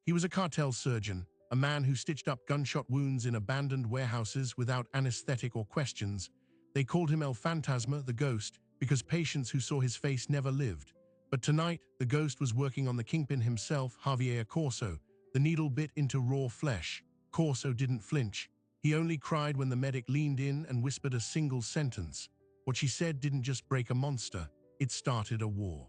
He was a cartel surgeon, a man who stitched up gunshot wounds in abandoned warehouses without anesthetic or questions. They called him El Fantasma, the ghost, because patients who saw his face never lived. But tonight, the ghost was working on the Kingpin himself, Javier Corso. The needle bit into raw flesh. Corso didn't flinch. He only cried when the medic leaned in and whispered a single sentence. What she said didn't just break a monster, it started a war.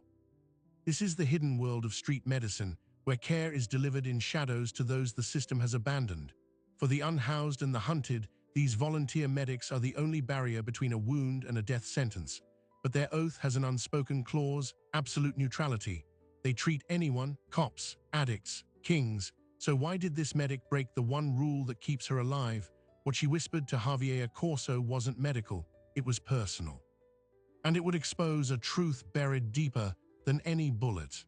This is the hidden world of street medicine, where care is delivered in shadows to those the system has abandoned. For the unhoused and the hunted, these volunteer medics are the only barrier between a wound and a death sentence. But their oath has an unspoken clause: absolute neutrality. They treat anyone, cops, addicts, kings. So why did this medic break the one rule that keeps her alive? What she whispered to Javier Corso wasn't medical, it was personal. And it would expose a truth buried deeper than any bullet.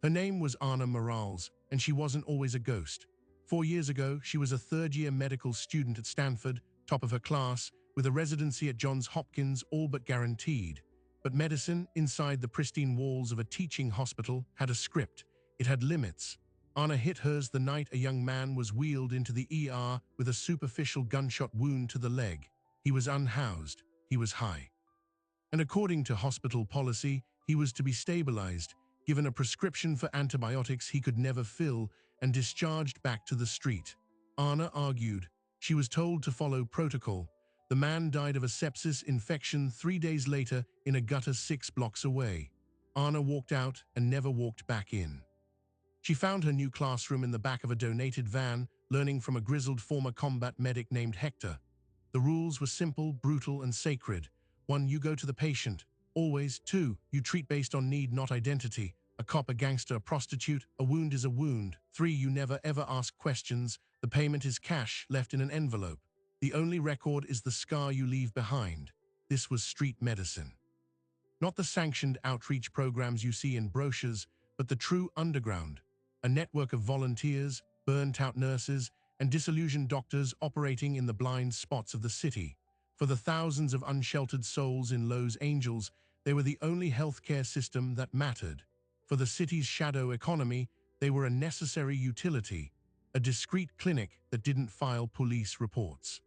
Her name was Ana Morales, and she wasn't always a ghost. 4 years ago, she was a third-year medical student at Stanford, top of her class, with a residency at Johns Hopkins all but guaranteed. But medicine, inside the pristine walls of a teaching hospital, had a script. It had limits. Ana hit hers the night a young man was wheeled into the ER with a superficial gunshot wound to the leg. He was unhoused. He was high. And according to hospital policy, he was to be stabilized, given a prescription for antibiotics he could never fill, and discharged back to the street. Ana argued. She was told to follow protocol. The man died of a sepsis infection 3 days later in a gutter 6 blocks away. Ana walked out and never walked back in. She found her new classroom in the back of a donated van, learning from a grizzled former combat medic named Hector. The rules were simple, brutal, and sacred. 1. You go to the patient. Always. 2. You treat based on need, not identity. A cop, a gangster, a prostitute, a wound is a wound. 3. You never ever ask questions. The payment is cash, left in an envelope. The only record is the scar you leave behind. This was street medicine. Not the sanctioned outreach programs you see in brochures, but the true underground. A network of volunteers, burnt-out nurses, and disillusioned doctors operating in the blind spots of the city. For the thousands of unsheltered souls in Los Angeles, they were the only healthcare system that mattered. For the city's shadow economy, they were a necessary utility, a discreet clinic that didn't file police reports.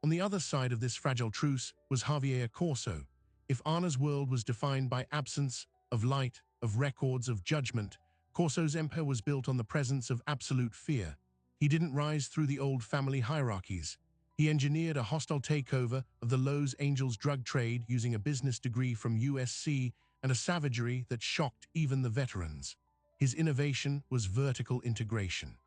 On the other side of this fragile truce was Javier Corso. If Ana's world was defined by absence of light, of records, of judgment, Corso's empire was built on the presence of absolute fear. He didn't rise through the old family hierarchies. He engineered a hostile takeover of the Los Angeles drug trade using a business degree from USC and a savagery that shocked even the veterans. His innovation was vertical integration.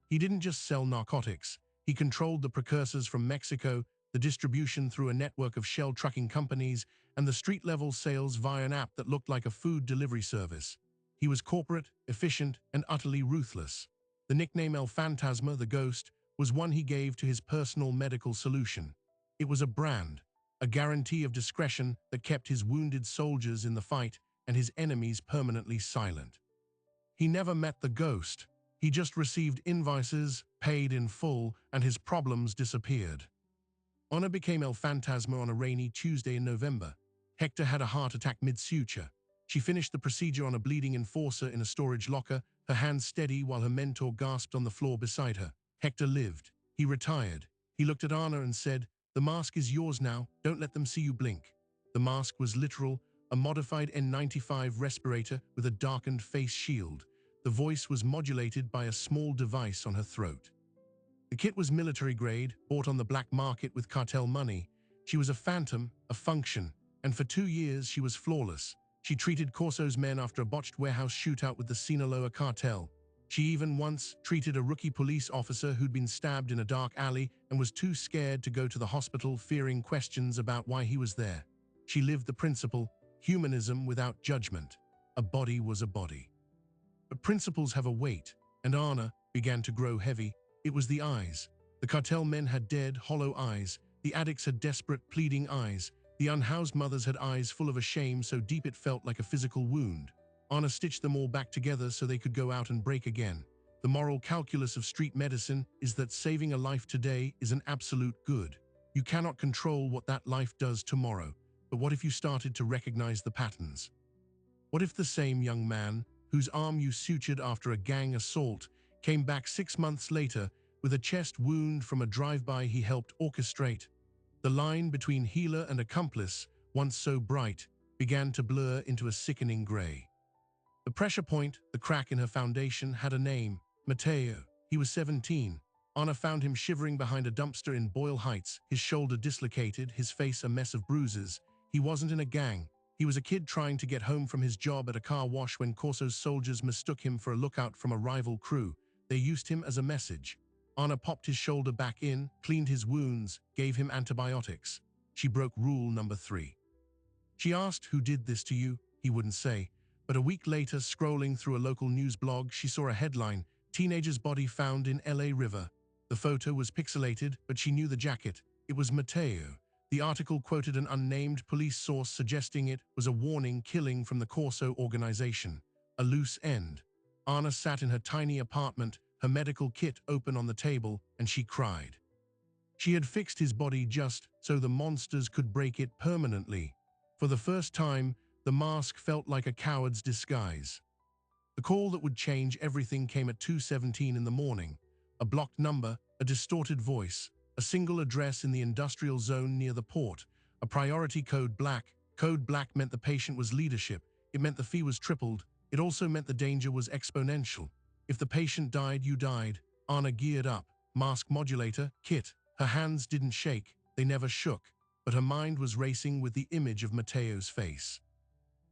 He didn't just sell narcotics. He controlled the precursors from Mexico, the distribution through a network of shell trucking companies, and the street-level sales via an app that looked like a food delivery service. He was corporate, efficient, and utterly ruthless. The nickname El Fantasma, the ghost, was one he gave to his personal medical solution. It was a brand, a guarantee of discretion that kept his wounded soldiers in the fight and his enemies permanently silent. He never met the ghost. He just received invoices, paid in full, and his problems disappeared. Ana became El Fantasma on a rainy Tuesday in November. Hector had a heart attack mid-suture. She finished the procedure on a bleeding enforcer in a storage locker, her hands steady while her mentor gasped on the floor beside her. Hector lived. He retired. He looked at Ana and said, "The mask is yours now. Don't let them see you blink." The mask was literal, a modified N95 respirator with a darkened face shield. The voice was modulated by a small device on her throat. The kit was military grade, bought on the black market with cartel money. She was a phantom, a function, and for 2 years she was flawless. She treated Corso's men after a botched warehouse shootout with the Sinaloa cartel. She even once treated a rookie police officer who'd been stabbed in a dark alley and was too scared to go to the hospital, fearing questions about why he was there. She lived the principle, humanism without judgment. A body was a body. But principles have a weight, and Ana began to grow heavy. It was the eyes. The cartel men had dead, hollow eyes. The addicts had desperate, pleading eyes. The unhoused mothers had eyes full of a shame so deep it felt like a physical wound. Ana stitched them all back together so they could go out and break again. The moral calculus of street medicine is that saving a life today is an absolute good. You cannot control what that life does tomorrow, but what if you started to recognize the patterns? What if the same young man, whose arm you sutured after a gang assault, came back 6 months later with a chest wound from a drive-by he helped orchestrate. The line between healer and accomplice, once so bright, began to blur into a sickening gray. The pressure point, the crack in her foundation, had a name: Mateo. He was 17. Anna found him shivering behind a dumpster in Boyle Heights, his shoulder dislocated, his face a mess of bruises. He wasn't in a gang. He was a kid trying to get home from his job at a car wash when Corso's soldiers mistook him for a lookout from a rival crew. They used him as a message. Anna popped his shoulder back in, cleaned his wounds, gave him antibiotics. She broke rule number 3. She asked, "Who did this to you?" He wouldn't say. But a week later, scrolling through a local news blog, she saw a headline: "Teenager's body found in LA River." The photo was pixelated, but she knew the jacket. It was Mateo. The article quoted an unnamed police source suggesting it was a warning killing from the Corso organization. A loose end. Anna sat in her tiny apartment, her medical kit open on the table, and she cried. She had fixed his body just so the monsters could break it permanently. For the first time, the mask felt like a coward's disguise. The call that would change everything came at 2:17 in the morning. A blocked number, a distorted voice, a single address in the industrial zone near the port, a priority code black. Code black meant the patient was leadership. It meant the fee was tripled. It also meant the danger was exponential. If the patient died, you died. Anna geared up. Mask modulator, kit. Her hands didn't shake. They never shook. But her mind was racing with the image of Mateo's face.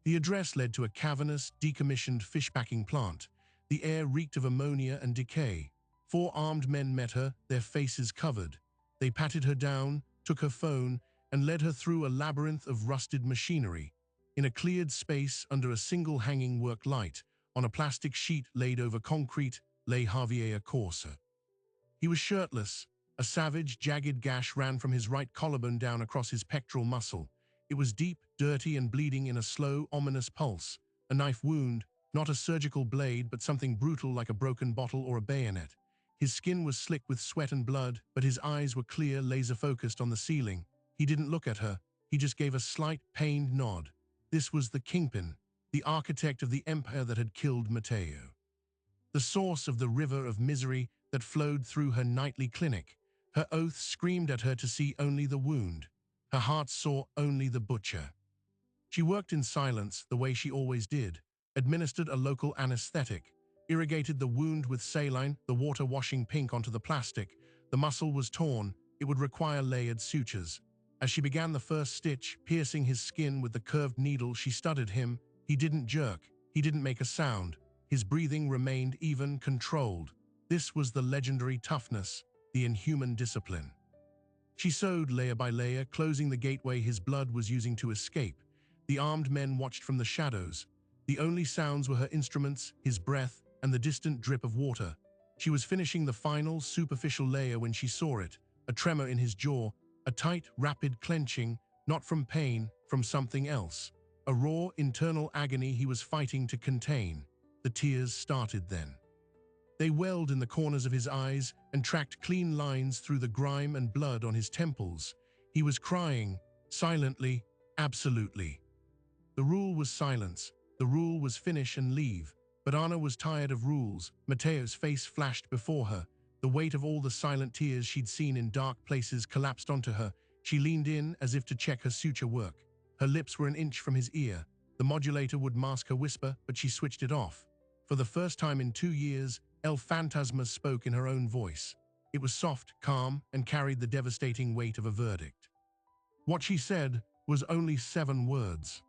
The address led to a cavernous, decommissioned fish-packing plant. The air reeked of ammonia and decay. 4 armed men met her, their faces covered. They patted her down, took her phone, and led her through a labyrinth of rusted machinery. In a cleared space under a single hanging work light, on a plastic sheet laid over concrete, lay Javier Corsa. He was shirtless. A savage, jagged gash ran from his right collarbone down across his pectoral muscle. It was deep, dirty, and bleeding in a slow, ominous pulse. A knife wound, not a surgical blade, but something brutal like a broken bottle or a bayonet. His skin was slick with sweat and blood, but his eyes were clear, laser-focused on the ceiling. He didn't look at her. He just gave a slight, pained nod. This was the Kingpin, the architect of the empire that had killed Mateo. The source of the river of misery that flowed through her nightly clinic. Her oath screamed at her to see only the wound. Her heart saw only the butcher. She worked in silence, the way she always did, administered a local anesthetic, irrigated the wound with saline, the water washing pink onto the plastic. The muscle was torn. It would require layered sutures. As she began the first stitch, piercing his skin with the curved needle, she studied him. He didn't jerk. He didn't make a sound. His breathing remained even, controlled. This was the legendary toughness, the inhuman discipline. She sewed layer by layer, closing the gateway his blood was using to escape. The armed men watched from the shadows. The only sounds were her instruments, his breath, and the distant drip of water. She was finishing the final, superficial layer when she saw it, a tremor in his jaw, a tight, rapid clenching, not from pain, from something else. A raw, internal agony he was fighting to contain. The tears started then. They welled in the corners of his eyes and tracked clean lines through the grime and blood on his temples. He was crying, silently, absolutely. The rule was silence. The rule was finish and leave. But Anna was tired of rules. Mateo's face flashed before her. The weight of all the silent tears she'd seen in dark places collapsed onto her. She leaned in as if to check her suture work. Her lips were an inch from his ear. The modulator would mask her whisper, but she switched it off. For the first time in 2 years, El Fantasma spoke in her own voice. It was soft, calm, and carried the devastating weight of a verdict. What she said was only 7 words.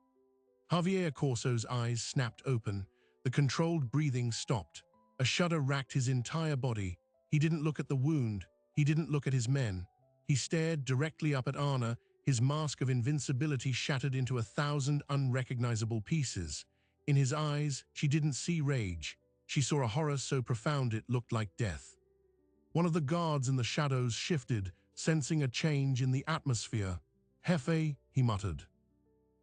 Javier Corso's eyes snapped open. The controlled breathing stopped. A shudder racked his entire body. He didn't look at the wound. He didn't look at his men. He stared directly up at Anna, his mask of invincibility shattered into 1,000 unrecognizable pieces. In his eyes, she didn't see rage. She saw a horror so profound it looked like death. One of the guards in the shadows shifted, sensing a change in the atmosphere. "Jefe," he muttered.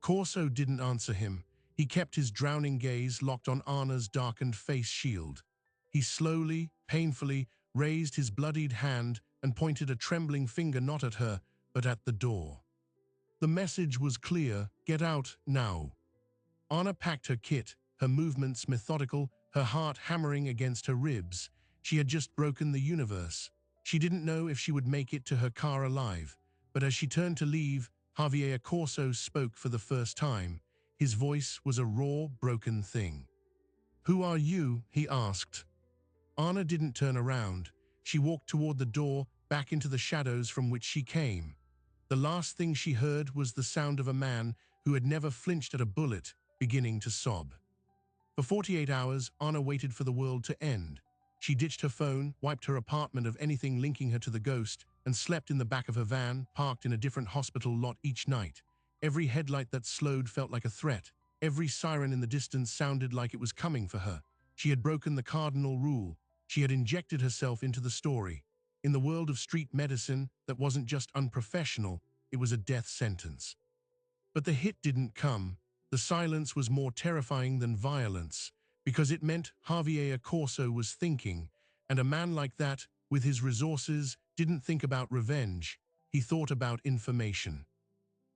Corso didn't answer him. He kept his drowning gaze locked on Anna's darkened face shield. He slowly, painfully, raised his bloodied hand and pointed a trembling finger not at her, but at the door. The message was clear: get out, now. Anna packed her kit, her movements methodical, her heart hammering against her ribs. She had just broken the universe. She didn't know if she would make it to her car alive, but as she turned to leave, Javier Corso spoke for the first time. His voice was a raw, broken thing. "Who are you?" he asked. Anna didn't turn around. She walked toward the door, back into the shadows from which she came. The last thing she heard was the sound of a man who had never flinched at a bullet, beginning to sob. For 48 hours, Anna waited for the world to end. She ditched her phone, wiped her apartment of anything linking her to the ghost, and slept in the back of her van, parked in a different hospital lot each night. Every headlight that slowed felt like a threat. Every siren in the distance sounded like it was coming for her. She had broken the cardinal rule. She had injected herself into the story. In the world of street medicine, that wasn't just unprofessional, it was a death sentence. But the hit didn't come. The silence was more terrifying than violence, because it meant Javier Corso was thinking, and a man like that, with his resources, didn't think about revenge. He thought about information.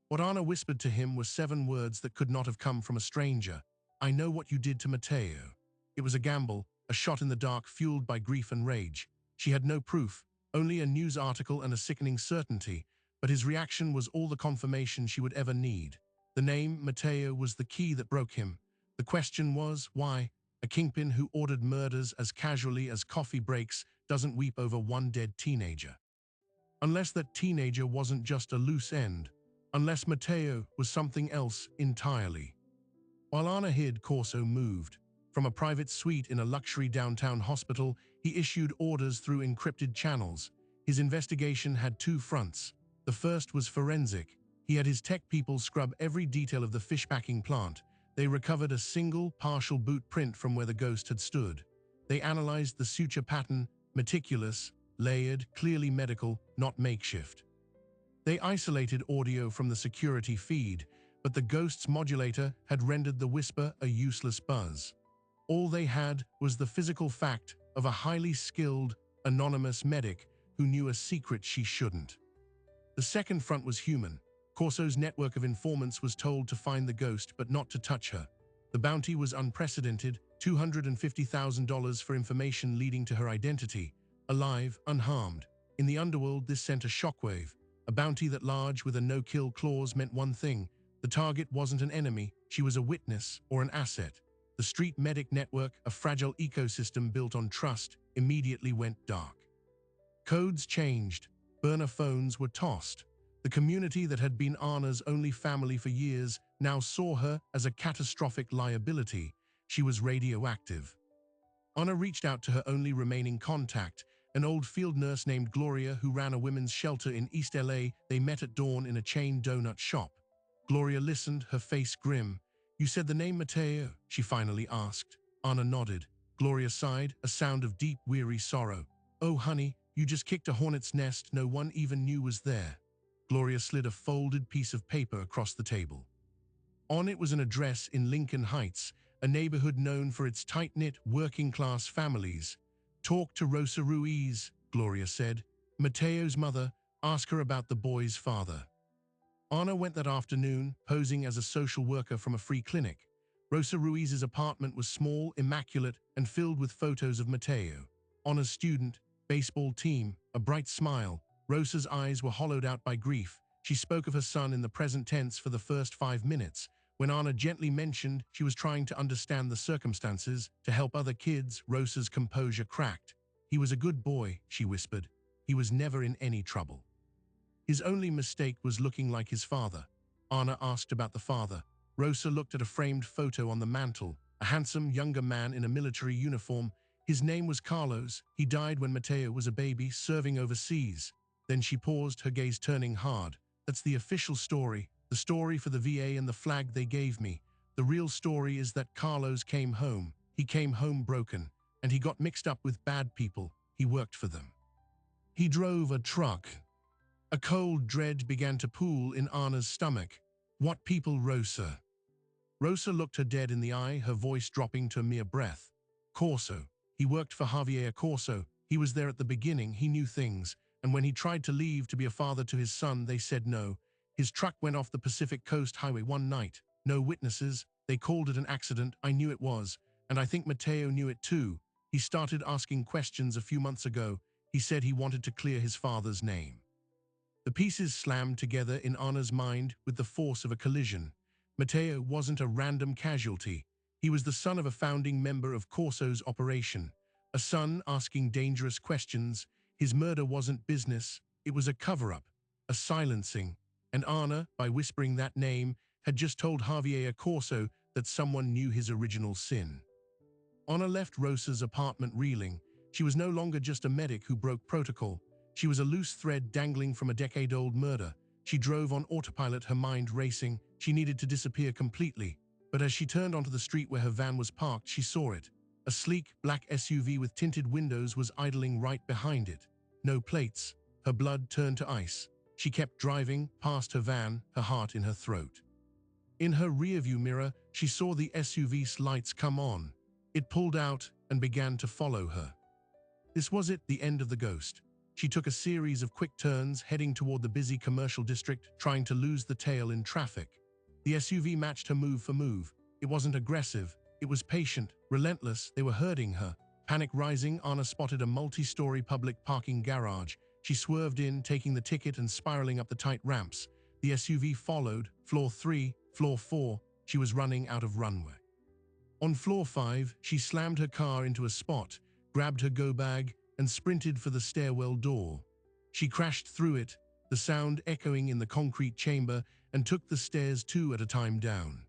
What Anna whispered to him were 7 words that could not have come from a stranger. "I know what you did to Mateo." It was a gamble, a shot in the dark fueled by grief and rage. She had no proof, only a news article and a sickening certainty, but his reaction was all the confirmation she would ever need. The name, Mateo, was the key that broke him. The question was, why? A kingpin who ordered murders as casually as coffee breaks doesn't weep over one dead teenager. Unless that teenager wasn't just a loose end. Unless Mateo was something else entirely. While Anna hid, Corso moved. From a private suite in a luxury downtown hospital, he issued orders through encrypted channels. His investigation had 2 fronts. The first was forensic. He had his tech people scrub every detail of the fish packing plant. They recovered a single, partial boot print from where the ghost had stood. They analyzed the suture pattern, meticulous, layered, clearly medical, not makeshift. They isolated audio from the security feed, but the ghost's modulator had rendered the whisper a useless buzz. All they had was the physical fact of a highly skilled, anonymous medic who knew a secret she shouldn't. The second front was human. Corso's network of informants was told to find the ghost but not to touch her. The bounty was unprecedented, $250,000 for information leading to her identity, alive, unharmed. In the underworld, this sent a shockwave. A bounty that large with a no-kill clause meant one thing: the target wasn't an enemy, she was a witness or an asset. The street medic network, a fragile ecosystem built on trust, immediately went dark. Codes changed. Burner phones were tossed. The community that had been Anna's only family for years now saw her as a catastrophic liability. She was radioactive. Anna reached out to her only remaining contact, an old field nurse named Gloria who ran a women's shelter in East LA. They met at dawn in a chain donut shop. Gloria listened, her face grim. "You said the name Mateo?" she finally asked. Anna nodded. Gloria sighed, a sound of deep, weary sorrow. "Oh, honey, you just kicked a hornet's nest no one even knew was there." Gloria slid a folded piece of paper across the table. On it was an address in Lincoln Heights, a neighborhood known for its tight-knit, working-class families. "Talk to Rosa Ruiz," Gloria said. "Mateo's mother. Ask her about the boy's father." Anna went that afternoon, posing as a social worker from a free clinic. Rosa Ruiz's apartment was small, immaculate, and filled with photos of Mateo. Anna's student, baseball team, a bright smile. Rosa's eyes were hollowed out by grief. She spoke of her son in the present tense for the first 5 minutes. When Anna gently mentioned she was trying to understand the circumstances, to help other kids, Rosa's composure cracked. "He was a good boy," she whispered. "He was never in any trouble. His only mistake was looking like his father." Anna asked about the father. Rosa looked at a framed photo on the mantle, a handsome, younger man in a military uniform. "His name was Carlos. He died when Mateo was a baby, serving overseas." Then she paused, her gaze turning hard. "That's the official story, the story for the VA and the flag they gave me. The real story is that Carlos came home. He came home broken, and he got mixed up with bad people. He worked for them. He drove a truck." A cold dread began to pool in Anna's stomach. "What people, Rosa?" Rosa looked her dead in the eye, her voice dropping to a mere breath. "Corso. He worked for Javier Corso. He was there at the beginning, he knew things. And when he tried to leave to be a father to his son, they said no. His truck went off the Pacific Coast Highway one night. No witnesses. They called it an accident. I knew it was. And I think Mateo knew it too. He started asking questions a few months ago. He said he wanted to clear his father's name. The pieces slammed together in Anna's mind with the force of a collision. Matteo wasn't a random casualty. He was the son of a founding member of Corso's operation. A son asking dangerous questions. His murder wasn't business, it was a cover-up, a silencing. And Anna, by whispering that name, had just told Javier Corso that someone knew his original sin. Anna left Rosa's apartment reeling. She was no longer just a medic who broke protocol. She was a loose thread dangling from a decade-old murder. She drove on autopilot, her mind racing. She needed to disappear completely. But as she turned onto the street where her van was parked, she saw it. A sleek, black SUV with tinted windows was idling right behind it. No plates. Her blood turned to ice. She kept driving past her van, her heart in her throat. In her rearview mirror, she saw the SUV's lights come on. It pulled out and began to follow her. This was it, the end of the ghost. She took a series of quick turns, heading toward the busy commercial district, trying to lose the tail in traffic. The SUV matched her move for move. It wasn't aggressive. It was patient, relentless. They were herding her. Panic rising, Anna spotted a multi-story public parking garage. She swerved in, taking the ticket and spiraling up the tight ramps. The SUV followed. Floor 3, floor 4. She was running out of runway. On floor 5, she slammed her car into a spot, grabbed her go-bag, and sprinted for the stairwell door. She crashed through it, the sound echoing in the concrete chamber, and took the stairs 2 at a time down.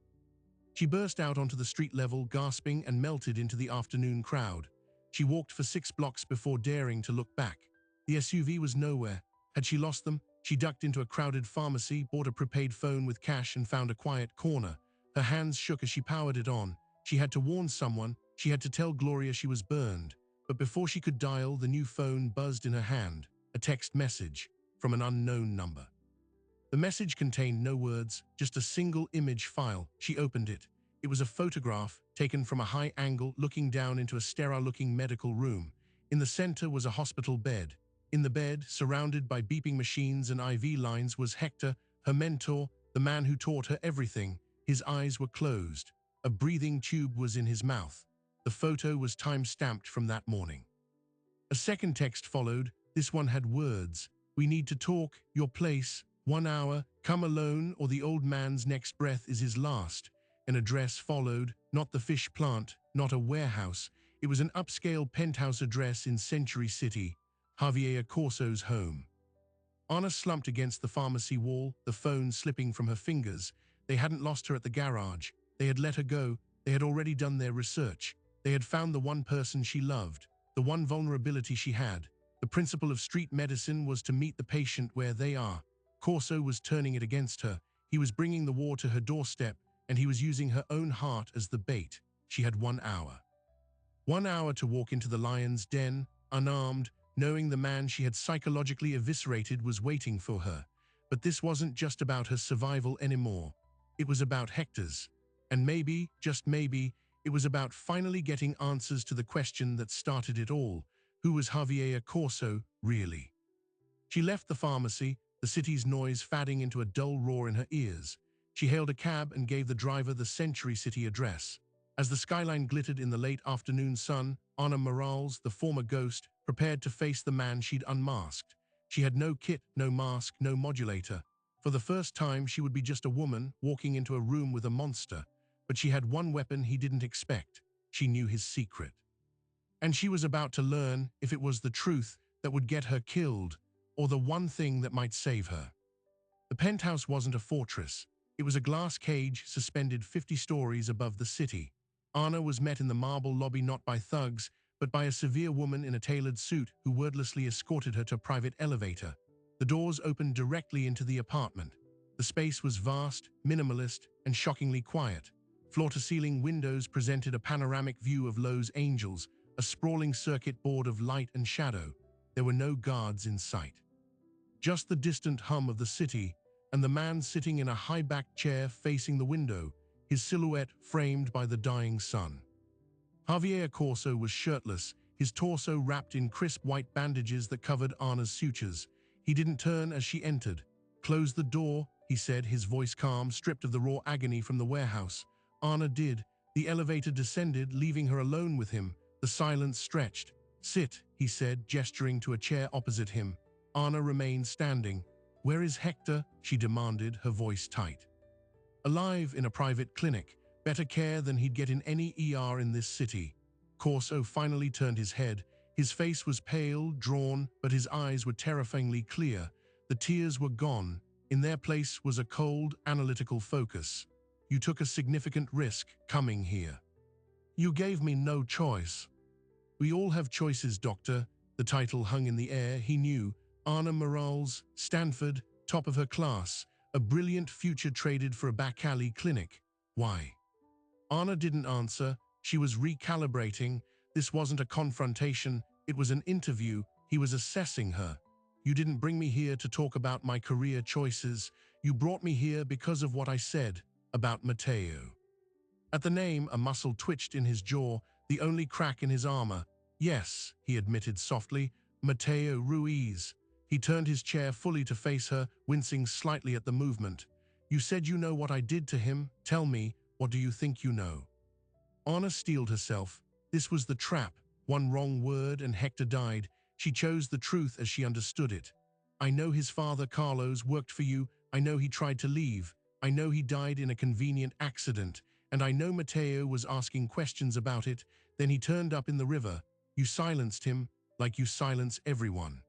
She burst out onto the street level, gasping, and melted into the afternoon crowd. She walked for 6 blocks before daring to look back. The SUV was nowhere. Had she lost them? She ducked into a crowded pharmacy, bought a prepaid phone with cash, and found a quiet corner. Her hands shook as she powered it on. She had to warn someone. She had to tell Gloria she was burned. But before she could dial, the new phone buzzed in her hand, a text message from an unknown number. The message contained no words, just a single image file. She opened it. It was a photograph taken from a high angle, looking down into a sterile-looking medical room. In the center was a hospital bed. In the bed, surrounded by beeping machines and IV lines, was Hector, her mentor, the man who taught her everything. His eyes were closed. A breathing tube was in his mouth. The photo was time-stamped from that morning. A second text followed. This one had words. "We need to talk. Your place. 1 hour. Come alone or the old man's next breath is his last." An address followed. Not the fish plant, not a warehouse. It was an upscale penthouse address in Century City, Javier Corso's home. Anna slumped against the pharmacy wall, the phone slipping from her fingers. They hadn't lost her at the garage. They had let her go. They had already done their research. They had found the one person she loved, the one vulnerability she had. The principle of street medicine was to meet the patient where they are. Corso was turning it against her. He was bringing the war to her doorstep, and he was using her own heart as the bait. She had 1 hour. 1 hour to walk into the lion's den, unarmed, knowing the man she had psychologically eviscerated was waiting for her. But this wasn't just about her survival anymore. It was about Hector's. And maybe, just maybe, it was about finally getting answers to the question that started it all. Who was Javier Corso, really? She left the pharmacy, the city's noise fading into a dull roar in her ears. She hailed a cab and gave the driver the Century City address. As the skyline glittered in the late afternoon sun, Anna Morales, the former ghost, prepared to face the man she'd unmasked. She had no kit, no mask, no modulator. For the first time, she would be just a woman walking into a room with a monster. But she had one weapon he didn't expect. She knew his secret. And she was about to learn if it was the truth that would get her killed, or the one thing that might save her. The penthouse wasn't a fortress. It was a glass cage suspended 50 stories above the city. Anna was met in the marble lobby not by thugs, but by a severe woman in a tailored suit who wordlessly escorted her to a private elevator. The doors opened directly into the apartment. The space was vast, minimalist, and shockingly quiet. Floor-to-ceiling windows presented a panoramic view of Los Angeles, a sprawling circuit board of light and shadow. There were no guards in sight. Just the distant hum of the city, and the man sitting in a high-backed chair facing the window, his silhouette framed by the dying sun. Javier Corso was shirtless, his torso wrapped in crisp white bandages that covered Anna's sutures. He didn't turn as she entered. "Close the door," he said, his voice calm, stripped of the raw agony from the warehouse. Anna did. The elevator descended, leaving her alone with him, The silence stretched. "Sit," he said, gesturing to a chair opposite him. Anna remained standing. "Where is Hector?" she demanded, her voice tight. "Alive in a private clinic. Better care than he'd get in any ER in this city." Corso finally turned his head. His face was pale, drawn, but his eyes were terrifyingly clear. The tears were gone. In their place was a cold, analytical focus. "You took a significant risk coming here. You gave me no choice." "We all have choices, Doctor." The title hung in the air. He knew. Anna Morales, Stanford, top of her class. A brilliant future traded for a back alley clinic. Why? Anna didn't answer. She was recalibrating. This wasn't a confrontation. It was an interview. He was assessing her. "You didn't bring me here to talk about my career choices. You brought me here because of what I said about Mateo." At the name, a muscle twitched in his jaw, the only crack in his armor. "Yes," he admitted softly, "Mateo Ruiz." He turned his chair fully to face her, wincing slightly at the movement. "You said you know what I did to him. Tell me, what do you think you know?" Anna steeled herself. This was the trap. One wrong word and Hector died. She chose the truth as she understood it. "I know his father, Carlos, worked for you. I know he tried to leave. I know he died in a convenient accident. And I know Mateo was asking questions about it. Then he turned up in the river. You silenced him, like you silence everyone."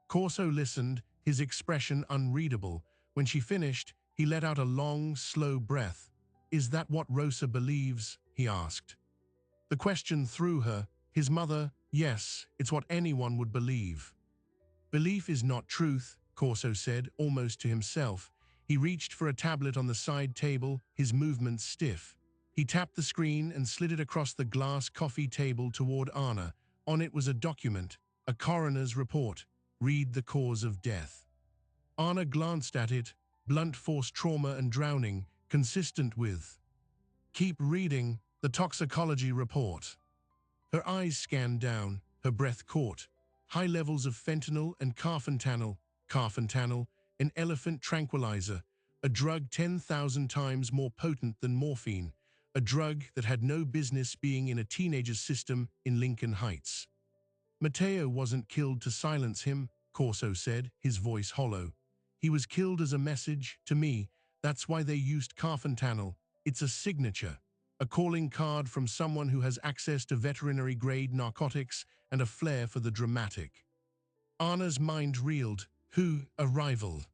Corso listened, his expression unreadable. When she finished, he let out a long, slow breath. "Is that what Rosa believes?" he asked. The question threw her. His mother, yes, it's what anyone would believe. "Belief is not truth," Corso said, almost to himself. He reached for a tablet on the side table, his movements stiff. He tapped the screen and slid it across the glass coffee table toward Anna. On it was a document, a coroner's report. "Read the cause of death." Anna glanced at it. "Blunt force trauma and drowning, consistent with." "Keep reading," the toxicology report. Her eyes scanned down, her breath caught. High levels of fentanyl and carfentanil. Carfentanil, an elephant tranquilizer, a drug 10,000 times more potent than morphine, a drug that had no business being in a teenager's system in Lincoln Heights. "Mateo wasn't killed to silence him," Corso said, his voice hollow. "He was killed as a message to me. That's why they used carfentanil. It's a signature. A calling card from someone who has access to veterinary-grade narcotics and a flair for the dramatic." Anna's mind reeled. "Who? A rival?"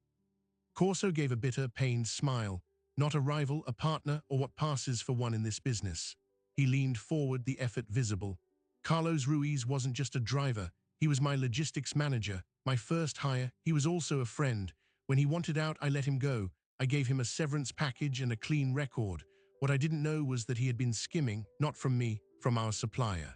Corso gave a bitter, pained smile. "Not a rival, a partner, or what passes for one in this business." He leaned forward, the effort visible. "Carlos Ruiz wasn't just a driver. He was my logistics manager, my first hire. He was also a friend. When he wanted out, I let him go. I gave him a severance package and a clean record. What I didn't know was that he had been skimming, not from me, from our supplier."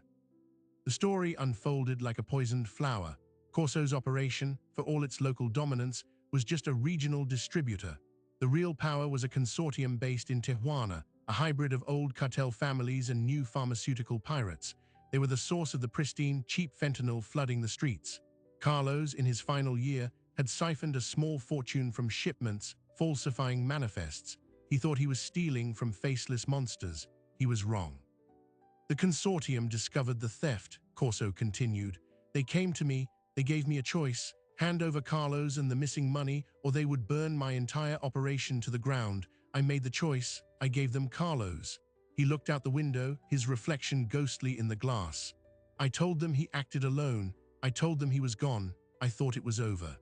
The story unfolded like a poisoned flower. Corso's operation, for all its local dominance, was just a regional distributor. The real power was a consortium based in Tijuana, a hybrid of old cartel families and new pharmaceutical pirates. They were the source of the pristine, cheap fentanyl flooding the streets. Carlos, in his final year, had siphoned a small fortune from shipments, falsifying manifests. He thought he was stealing from faceless monsters. He was wrong. "The consortium discovered the theft," Corso continued. "They came to me, they gave me a choice, hand over Carlos and the missing money, or they would burn my entire operation to the ground. I made the choice, I gave them Carlos." He looked out the window, his reflection ghostly in the glass. "I told them he acted alone. I told them he was gone. I thought it was over."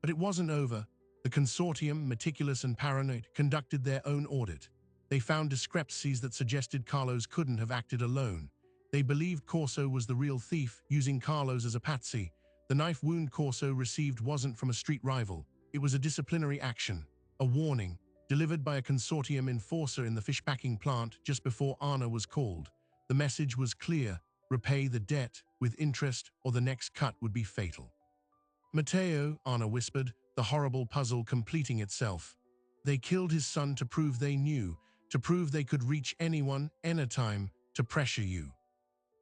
But it wasn't over. The consortium, meticulous and paranoid, conducted their own audit. They found discrepancies that suggested Carlos couldn't have acted alone. They believed Corso was the real thief, using Carlos as a patsy. The knife wound Corso received wasn't from a street rival. It was a disciplinary action, a warning, delivered by a consortium enforcer in the fish-packing plant just before Anna was called. The message was clear: repay the debt with interest or the next cut would be fatal. "Mateo," Anna whispered, the horrible puzzle completing itself. "They killed his son to prove they knew, to prove they could reach anyone, anytime, to pressure you."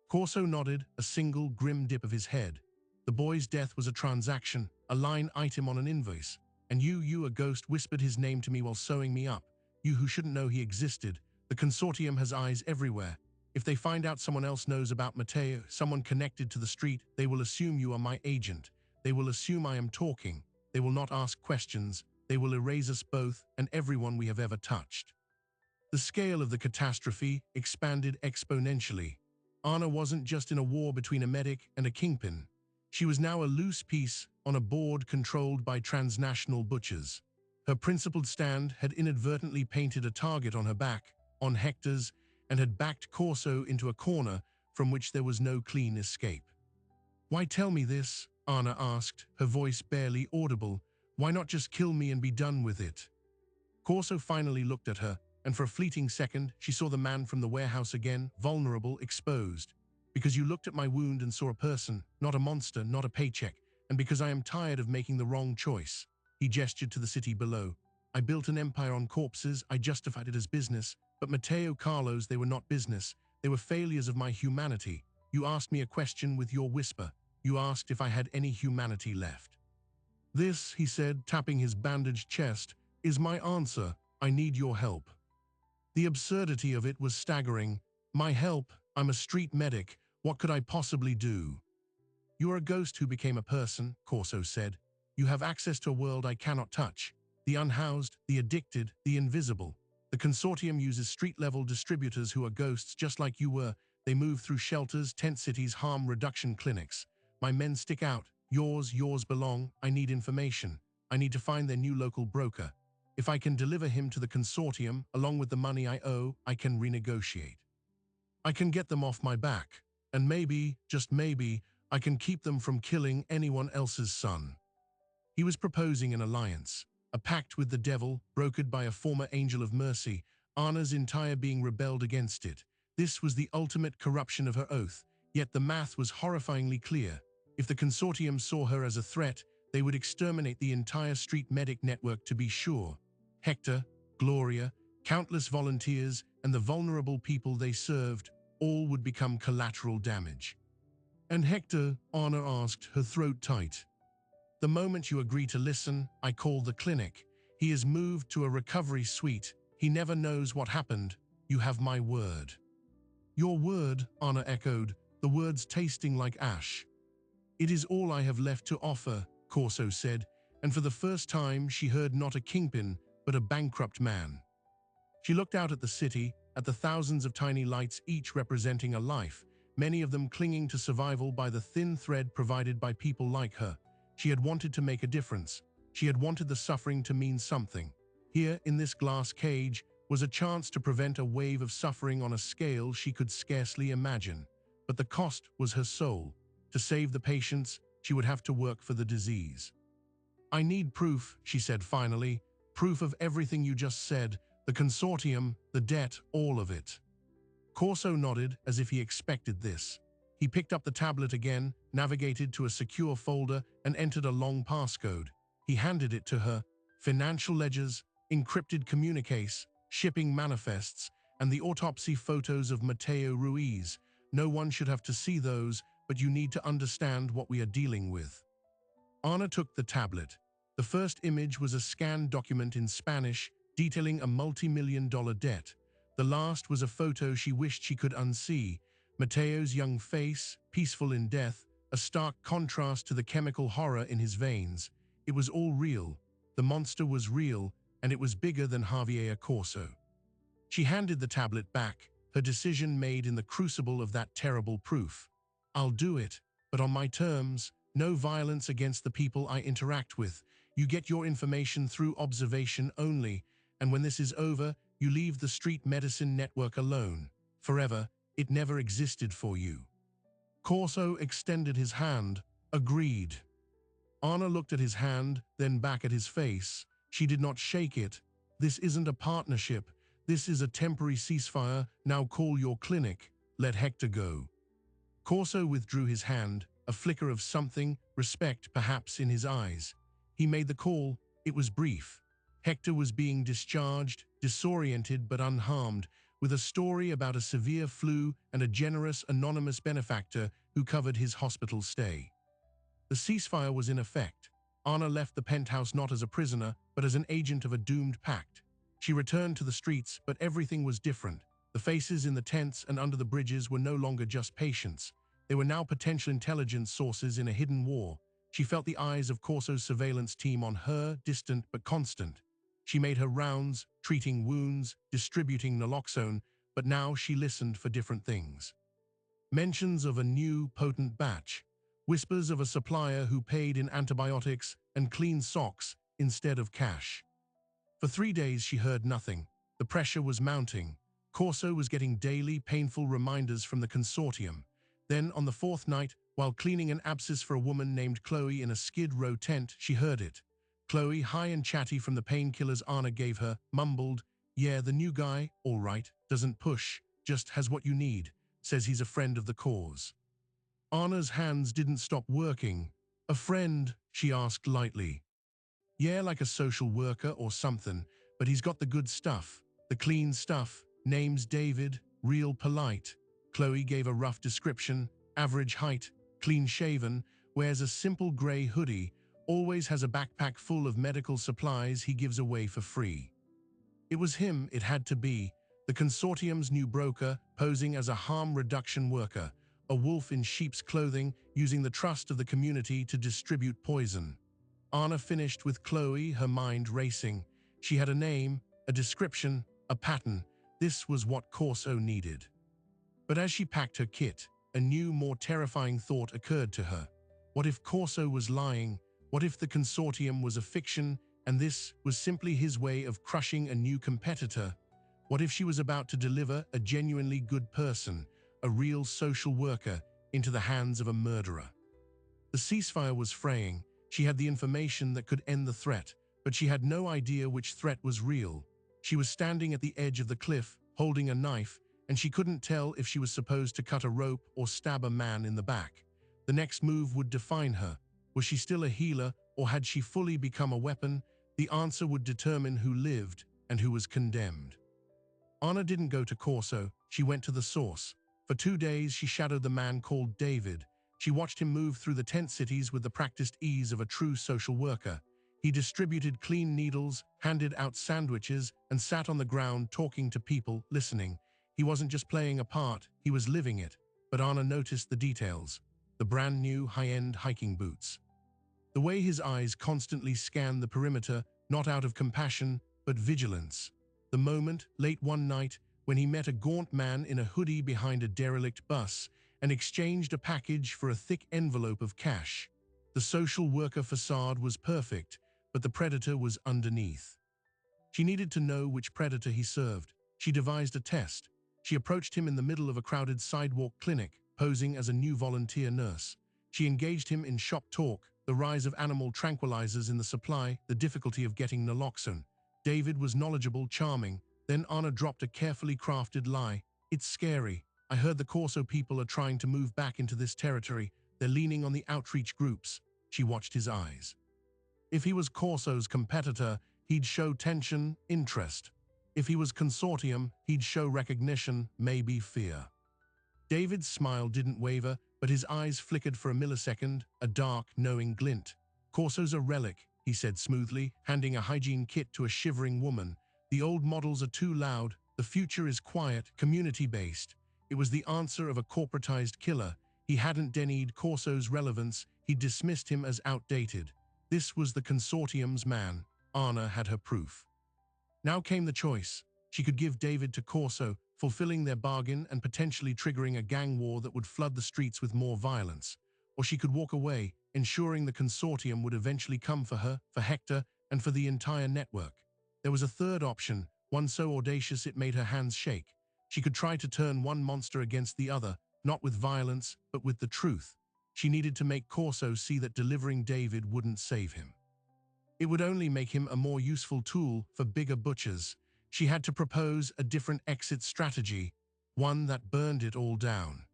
Corso nodded, a single grim dip of his head. "The boy's death was a transaction, a line item on an invoice. And you, a ghost, whispered his name to me while sewing me up. You who shouldn't know he existed. The consortium has eyes everywhere. If they find out someone else knows about Mateo, someone connected to the street, they will assume you are my agent. They will assume I am talking. They will not ask questions. They will erase us both and everyone we have ever touched. The scale of the catastrophe expanded exponentially. Anna wasn't just in a war between a medic and a kingpin. She was now a loose piece on a board controlled by transnational butchers. Her principled stand had inadvertently painted a target on her back, on Hector's, and had backed Corso into a corner from which there was no clean escape. "Why tell me this?" Anna asked, her voice barely audible. "Why not just kill me and be done with it?" Corso finally looked at her, and for a fleeting second, she saw the man from the warehouse again, vulnerable, exposed. "Because you looked at my wound and saw a person, not a monster, not a paycheck, and because I am tired of making the wrong choice." He gestured to the city below. "I built an empire on corpses, I justified it as business, but Mateo, Carlos, they were not business. They were failures of my humanity. You asked me a question with your whisper. You asked if I had any humanity left." "This," he said, tapping his bandaged chest, "is my answer. I need your help." The absurdity of it was staggering. "My help? I'm a street medic. What could I possibly do?" "You are a ghost who became a person," Corso said. "You have access to a world I cannot touch. The unhoused, the addicted, the invisible. The consortium uses street-level distributors who are ghosts just like you were. They move through shelters, tent cities, harm reduction clinics. My men stick out. Yours belong. I need information. I need to find their new local broker. If I can deliver him to the consortium, along with the money I owe, I can renegotiate. I can get them off my back. And maybe, just maybe, I can keep them from killing anyone else's son." He was proposing an alliance, a pact with the devil, brokered by a former angel of mercy. Anna's entire being rebelled against it. This was the ultimate corruption of her oath, yet the math was horrifyingly clear. If the consortium saw her as a threat, they would exterminate the entire street medic network to be sure. Hector, Gloria, countless volunteers, and the vulnerable people they served, all would become collateral damage. "And Hector?" Anna asked, her throat tight. "The moment you agree to listen, I call the clinic. He is moved to a recovery suite. He never knows what happened. You have my word." "Your word?" Anna echoed, the words tasting like ash. "It is all I have left to offer," Corso said, and for the first time she heard not a kingpin, but a bankrupt man. She looked out at the city, at the thousands of tiny lights each representing a life, many of them clinging to survival by the thin thread provided by people like her. She had wanted to make a difference. She had wanted the suffering to mean something. Here, in this glass cage, was a chance to prevent a wave of suffering on a scale she could scarcely imagine. But the cost was her soul. To save the patients, she would have to work for the disease. "I need proof," she said finally. "Proof of everything you just said. The consortium, the debt, all of it." Corso nodded as if he expected this. He picked up the tablet again, navigated to a secure folder, and entered a long passcode. He handed it to her. Financial ledgers, encrypted communiques, shipping manifests, and the autopsy photos of Mateo Ruiz. No one should have to see those, but you need to understand what we are dealing with. Anna took the tablet. The first image was a scanned document in Spanish, detailing a multi-million-dollar debt. The last was a photo she wished she could unsee. Mateo's young face, peaceful in death, a stark contrast to the chemical horror in his veins. It was all real. The monster was real, and it was bigger than Javier Corso. She handed the tablet back, her decision made in the crucible of that terrible proof. "I'll do it, but on my terms. No violence against the people I interact with. You get your information through observation only, and when this is over, you leave the street medicine network alone. Forever. It never existed for you." Corso extended his hand. "Agreed." Anna looked at his hand, then back at his face. She did not shake it. "This isn't a partnership. This is a temporary ceasefire. Now call your clinic. Let Hector go." Corso withdrew his hand, a flicker of something, respect perhaps, in his eyes. He made the call. It was brief. Hector was being discharged, disoriented but unharmed, with a story about a severe flu and a generous, anonymous benefactor who covered his hospital stay. The ceasefire was in effect. Anna left the penthouse not as a prisoner, but as an agent of a doomed pact. She returned to the streets, but everything was different. The faces in the tents and under the bridges were no longer just patients. They were now potential intelligence sources in a hidden war. She felt the eyes of Corso's surveillance team on her, distant but constant. She made her rounds, treating wounds, distributing naloxone, but now she listened for different things. Mentions of a new, potent batch. Whispers of a supplier who paid in antibiotics and clean socks instead of cash. For 3 days she heard nothing. The pressure was mounting. Corso was getting daily, painful reminders from the consortium. Then, on the fourth night, while cleaning an abscess for a woman named Chloe in a Skid Row tent, she heard it. Chloe, high and chatty from the painkillers Anna gave her, mumbled, "Yeah, the new guy, all right, doesn't push, just has what you need, says he's a friend of the cause." Anna's hands didn't stop working. "A friend?" she asked lightly. "Yeah, like a social worker or something, but he's got the good stuff, the clean stuff. Name's David, real polite." Chloe gave a rough description: average height, clean-shaven, wears a simple grey hoodie, always has a backpack full of medical supplies he gives away for free. It was him, it had to be, the consortium's new broker, posing as a harm reduction worker, a wolf in sheep's clothing, using the trust of the community to distribute poison. Anna finished with Chloe, her mind racing. She had a name, a description, a pattern. This was what Corso needed. But as she packed her kit, a new, more terrifying thought occurred to her. What if Corso was lying? What if the consortium was a fiction, and this was simply his way of crushing a new competitor? What if she was about to deliver a genuinely good person, a real social worker, into the hands of a murderer? The ceasefire was fraying. She had the information that could end the threat, but she had no idea which threat was real. She was standing at the edge of the cliff, holding a knife, and she couldn't tell if she was supposed to cut a rope or stab a man in the back. The next move would define her. Was she still a healer, or had she fully become a weapon? The answer would determine who lived and who was condemned. Anna didn't go to Corso, she went to the source. For 2 days she shadowed the man called David. She watched him move through the tent cities with the practiced ease of a true social worker. He distributed clean needles, handed out sandwiches, and sat on the ground talking to people, listening. He wasn't just playing a part, he was living it. But Anna noticed the details. The brand new high-end hiking boots. The way his eyes constantly scanned the perimeter, not out of compassion, but vigilance. The moment, late one night, when he met a gaunt man in a hoodie behind a derelict bus and exchanged a package for a thick envelope of cash. The social worker facade was perfect, but the predator was underneath. She needed to know which predator he served. She devised a test. She approached him in the middle of a crowded sidewalk clinic, posing as a new volunteer nurse. She engaged him in shop talk, the rise of animal tranquilizers in the supply, the difficulty of getting naloxone. David was knowledgeable, charming. Then Anna dropped a carefully crafted lie. "It's scary. I heard the Corso people are trying to move back into this territory. They're leaning on the outreach groups." She watched his eyes. If he was Corso's competitor, he'd show tension, interest. If he was consortium, he'd show recognition, maybe fear. David's smile didn't waver, but his eyes flickered for a millisecond, a dark, knowing glint. "Corso's a relic," he said smoothly, handing a hygiene kit to a shivering woman. "The old models are too loud. The future is quiet, community-based." It was the answer of a corporatized killer. He hadn't denied Corso's relevance, he dismissed him as outdated. This was the consortium's man. Anna had her proof. Now came the choice. She could give David to Corso, fulfilling their bargain and potentially triggering a gang war that would flood the streets with more violence. Or she could walk away, ensuring the consortium would eventually come for her, for Hector, and for the entire network. There was a third option, one so audacious it made her hands shake. She could try to turn one monster against the other, not with violence, but with the truth. She needed to make Corso see that delivering David wouldn't save him. It would only make him a more useful tool for bigger butchers. She had to propose a different exit strategy, one that burned it all down.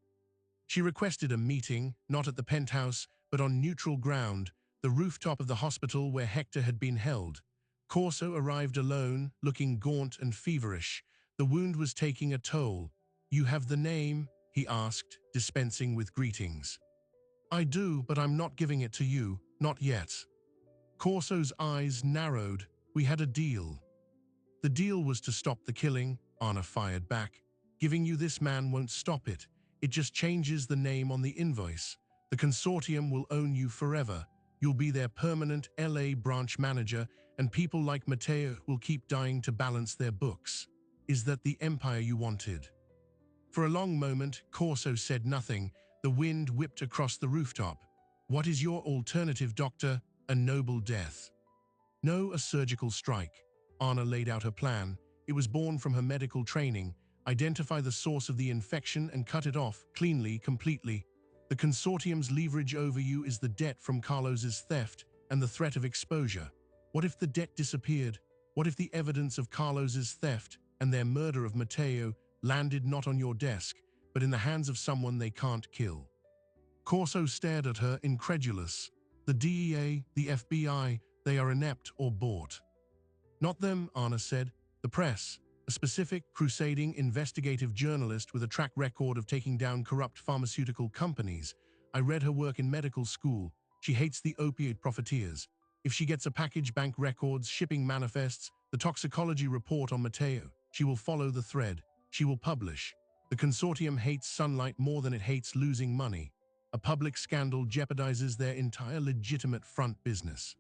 She requested a meeting, not at the penthouse, but on neutral ground, the rooftop of the hospital where Hector had been held. Corso arrived alone, looking gaunt and feverish. The wound was taking a toll. "You have the name?" he asked, dispensing with greetings. "I do, but I'm not giving it to you, not yet." Corso's eyes narrowed. "We had a deal." "The deal was to stop the killing," Anna fired back. Giving you this man won't stop it. It just changes the name on the invoice. The consortium will own you forever. You'll be their permanent LA branch manager, and people like Mateo will keep dying to balance their books. Is that the empire you wanted? For a long moment, Corso said nothing. The wind whipped across the rooftop. What is your alternative, Doctor? A noble death. No, a surgical strike. Anna laid out her plan. It was born from her medical training. Identify the source of the infection and cut it off, cleanly, completely. The consortium's leverage over you is the debt from Carlos's theft and the threat of exposure. What if the debt disappeared? What if the evidence of Carlos's theft and their murder of Mateo landed not on your desk, but in the hands of someone they can't kill? Corso stared at her, incredulous. The DEA, the FBI, they are inept or bought. Not them, Anna said. The press, a specific, crusading investigative journalist with a track record of taking down corrupt pharmaceutical companies. I read her work in medical school. She hates the opiate profiteers. If she gets a package, bank records, shipping manifests, the toxicology report on Mateo, she will follow the thread. She will publish. The consortium hates sunlight more than it hates losing money. A public scandal jeopardizes their entire legitimate front business.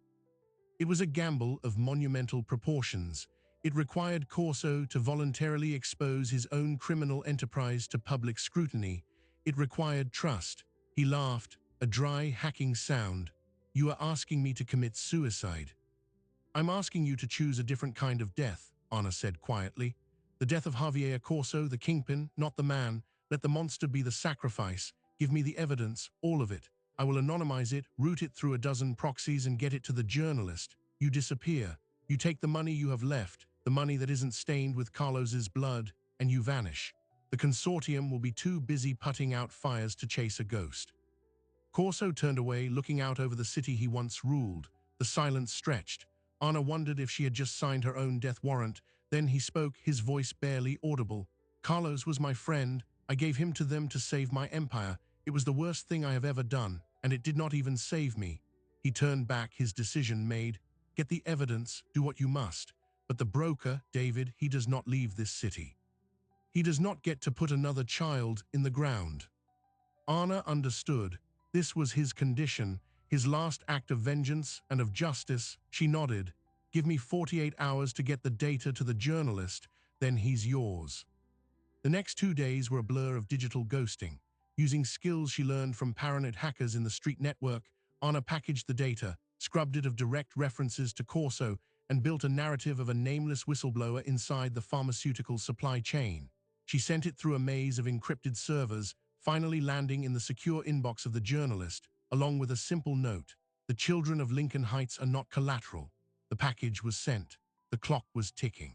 It was a gamble of monumental proportions. It required Corso to voluntarily expose his own criminal enterprise to public scrutiny. It required trust. He laughed, a dry, hacking sound. You are asking me to commit suicide. I'm asking you to choose a different kind of death, Anna said quietly. The death of Javier Corso, the Kingpin, not the man. Let the monster be the sacrifice. Give me the evidence, all of it. I will anonymize it, route it through a dozen proxies and get it to the journalist. You disappear. You take the money you have left, the money that isn't stained with Carlos's blood, and you vanish. The consortium will be too busy putting out fires to chase a ghost. Corso turned away, looking out over the city he once ruled. The silence stretched. Anna wondered if she had just signed her own death warrant. Then he spoke, his voice barely audible. Carlos was my friend. I gave him to them to save my empire. It was the worst thing I have ever done, and it did not even save me. He turned back, his decision made. Get the evidence, do what you must. But the broker, David, he does not leave this city. He does not get to put another child in the ground. Anna understood. This was his condition, his last act of vengeance and of justice. She nodded. Give me 48 hours to get the data to the journalist, then he's yours. The next 2 days were a blur of digital ghosting. Using skills she learned from paranoid hackers in the street network, Anna packaged the data, scrubbed it of direct references to Corso, and built a narrative of a nameless whistleblower inside the pharmaceutical supply chain. She sent it through a maze of encrypted servers, finally landing in the secure inbox of the journalist, along with a simple note. The children of Lincoln Heights are not collateral. The package was sent. The clock was ticking.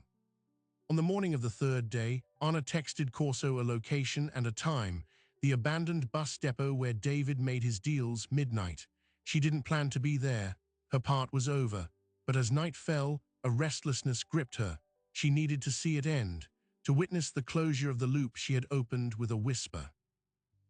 On the morning of the third day, Anna texted Corso a location and a time, the abandoned bus depot where David made his deals, midnight. She didn't plan to be there. Her part was over. But as night fell, a restlessness gripped her. She needed to see it end, to witness the closure of the loop she had opened with a whisper.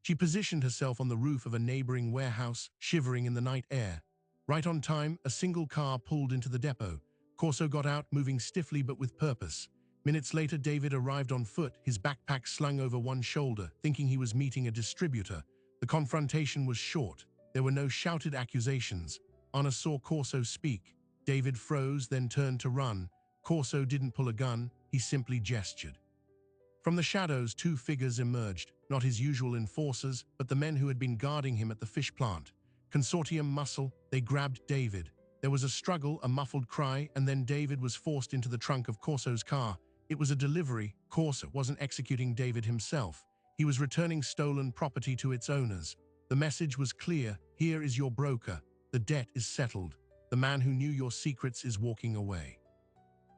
She positioned herself on the roof of a neighboring warehouse, shivering in the night air. Right on time, a single car pulled into the depot. Corso got out, moving stiffly but with purpose. Minutes later, David arrived on foot, his backpack slung over one shoulder, thinking he was meeting a distributor. The confrontation was short. There were no shouted accusations. Anna saw Corso speak. David froze, then turned to run. Corso didn't pull a gun, he simply gestured. From the shadows, 2 figures emerged, not his usual enforcers, but the men who had been guarding him at the fish plant. Consortium muscle, they grabbed David. There was a struggle, a muffled cry, and then David was forced into the trunk of Corso's car. It was a delivery. Corso wasn't executing David himself. He was returning stolen property to its owners. The message was clear. Here is your broker. The debt is settled. The man who knew your secrets is walking away.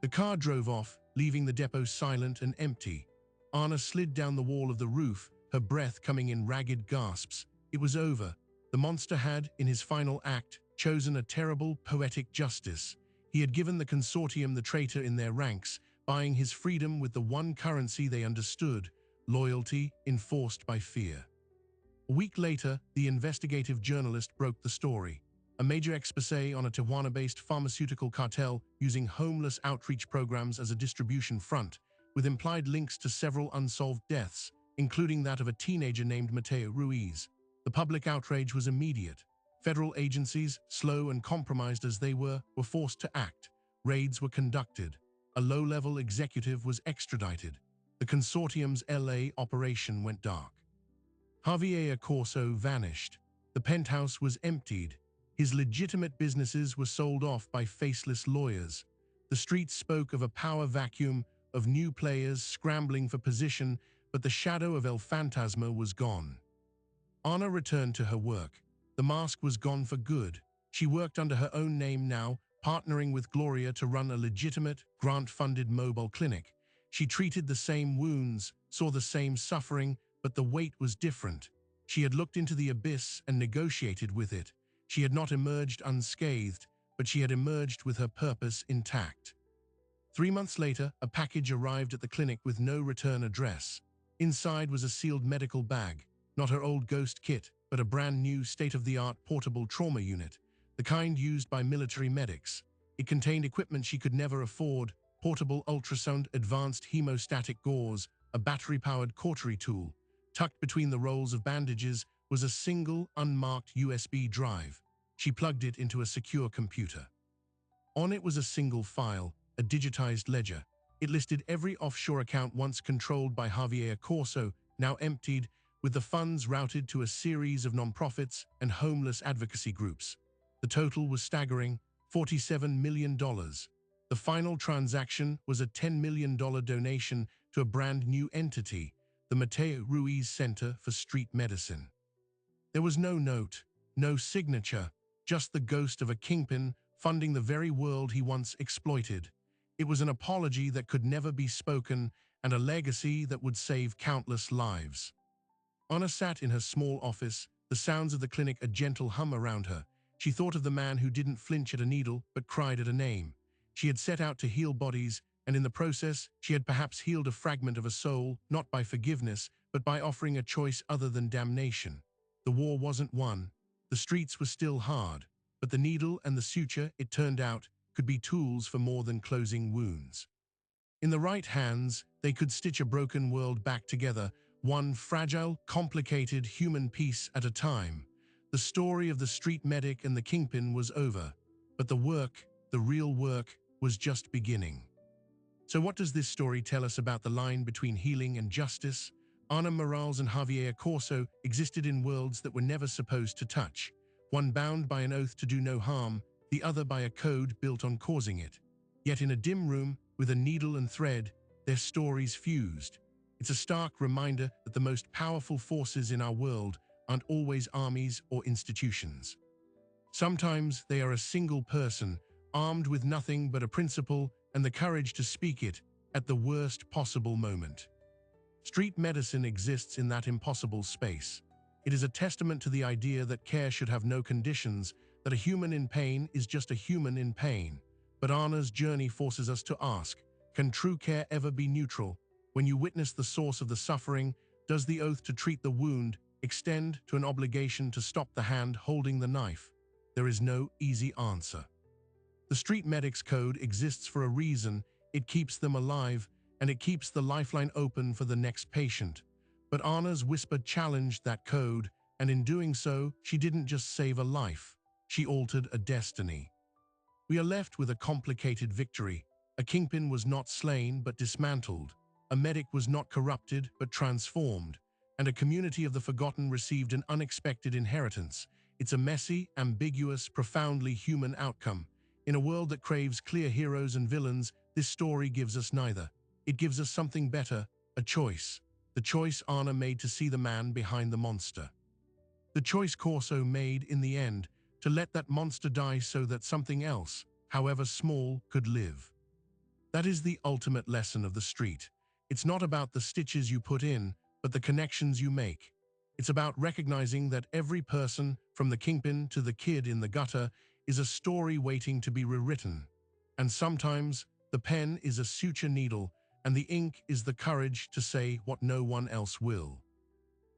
The car drove off, leaving the depot silent and empty. Anna slid down the wall of the roof, her breath coming in ragged gasps. It was over. The monster had, in his final act, chosen a terrible, poetic justice. He had given the consortium the traitor in their ranks, buying his freedom with the one currency they understood, loyalty enforced by fear. A week later, the investigative journalist broke the story. A major exposé on a Tijuana-based pharmaceutical cartel using homeless outreach programs as a distribution front with implied links to several unsolved deaths, including that of a teenager named Mateo Ruiz. The public outrage was immediate. Federal agencies, slow and compromised as they were forced to act. Raids were conducted. A low-level executive was extradited. The consortium's LA operation went dark. Javier Corso vanished. The penthouse was emptied. His legitimate businesses were sold off by faceless lawyers. The streets spoke of a power vacuum, of new players scrambling for position, but the shadow of El Fantasma was gone. Ana returned to her work. The mask was gone for good. She worked under her own name now, partnering with Gloria to run a legitimate, grant-funded mobile clinic. She treated the same wounds, saw the same suffering, but the weight was different. She had looked into the abyss and negotiated with it. She had not emerged unscathed, but she had emerged with her purpose intact. 3 months later, a package arrived at the clinic with no return address. Inside was a sealed medical bag, not her old ghost kit, but a brand new state-of-the-art portable trauma unit, the kind used by military medics. It contained equipment she could never afford: portable ultrasound, advanced hemostatic gauze, a battery-powered cautery tool. Tucked between the rolls of bandages was a single, unmarked USB drive. She plugged it into a secure computer. On it was a single file, a digitized ledger. It listed every offshore account once controlled by Javier Corso, now emptied, with the funds routed to a series of nonprofits and homeless advocacy groups. The total was staggering: $47 million. The final transaction was a $10 million donation to a brand new entity, the Mateo Ruiz Center for Street Medicine. There was no note, no signature, just the ghost of a kingpin funding the very world he once exploited. It was an apology that could never be spoken and a legacy that would save countless lives. Anna sat in her small office, the sounds of the clinic a gentle hum around her. She thought of the man who didn't flinch at a needle but cried at a name. She had set out to heal bodies, and in the process, she had perhaps healed a fragment of a soul, not by forgiveness, but by offering a choice other than damnation. The war wasn't won. The streets were still hard, but the needle and the suture, it turned out, could be tools for more than closing wounds. In the right hands, they could stitch a broken world back together, one fragile, complicated human piece at a time. The story of the street medic and the kingpin was over, but the work, the real work, was just beginning. So what does this story tell us about the line between healing and justice? Ana Morales and Javier Corso existed in worlds that were never supposed to touch, one bound by an oath to do no harm, the other by a code built on causing it. Yet in a dim room, with a needle and thread, their stories fused. It's a stark reminder that the most powerful forces in our world aren't always armies or institutions. Sometimes they are a single person, armed with nothing but a principle and the courage to speak it at the worst possible moment. Street medicine exists in that impossible space. It is a testament to the idea that care should have no conditions, that a human in pain is just a human in pain. But Anna's journey forces us to ask, can true care ever be neutral? When you witness the source of the suffering, does the oath to treat the wound extend to an obligation to stop the hand holding the knife? There is no easy answer. The street medic's code exists for a reason. It keeps them alive, and it keeps the lifeline open for the next patient. But Anna's whisper challenged that code, and in doing so, she didn't just save a life, she altered a destiny. We are left with a complicated victory. A kingpin was not slain but dismantled. A medic was not corrupted but transformed. And a community of the forgotten received an unexpected inheritance. It's a messy, ambiguous, profoundly human outcome. In a world that craves clear heroes and villains, this story gives us neither. It gives us something better, a choice. The choice Anna made to see the man behind the monster. The choice Corso made in the end, to let that monster die so that something else, however small, could live. That is the ultimate lesson of the street. It's not about the stitches you put in, but the connections you make. It's about recognizing that every person, from the kingpin to the kid in the gutter, is a story waiting to be rewritten. And sometimes, the pen is a suture needle, and the ink is the courage to say what no one else will.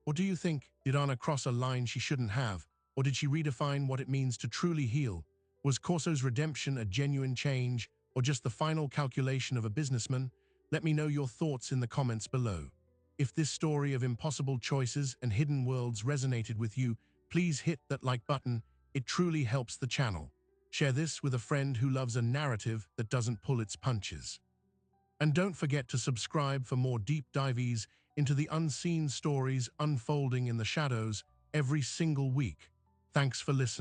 What do you think? Did Anna cross a line she shouldn't have? Or did she redefine what it means to truly heal? Was Corso's redemption a genuine change, or just the final calculation of a businessman? Let me know your thoughts in the comments below. If this story of impossible choices and hidden worlds resonated with you, please hit that like button. It truly helps the channel. Share this with a friend who loves a narrative that doesn't pull its punches. And don't forget to subscribe for more deep dives into the unseen stories unfolding in the shadows every single week. Thanks for listening.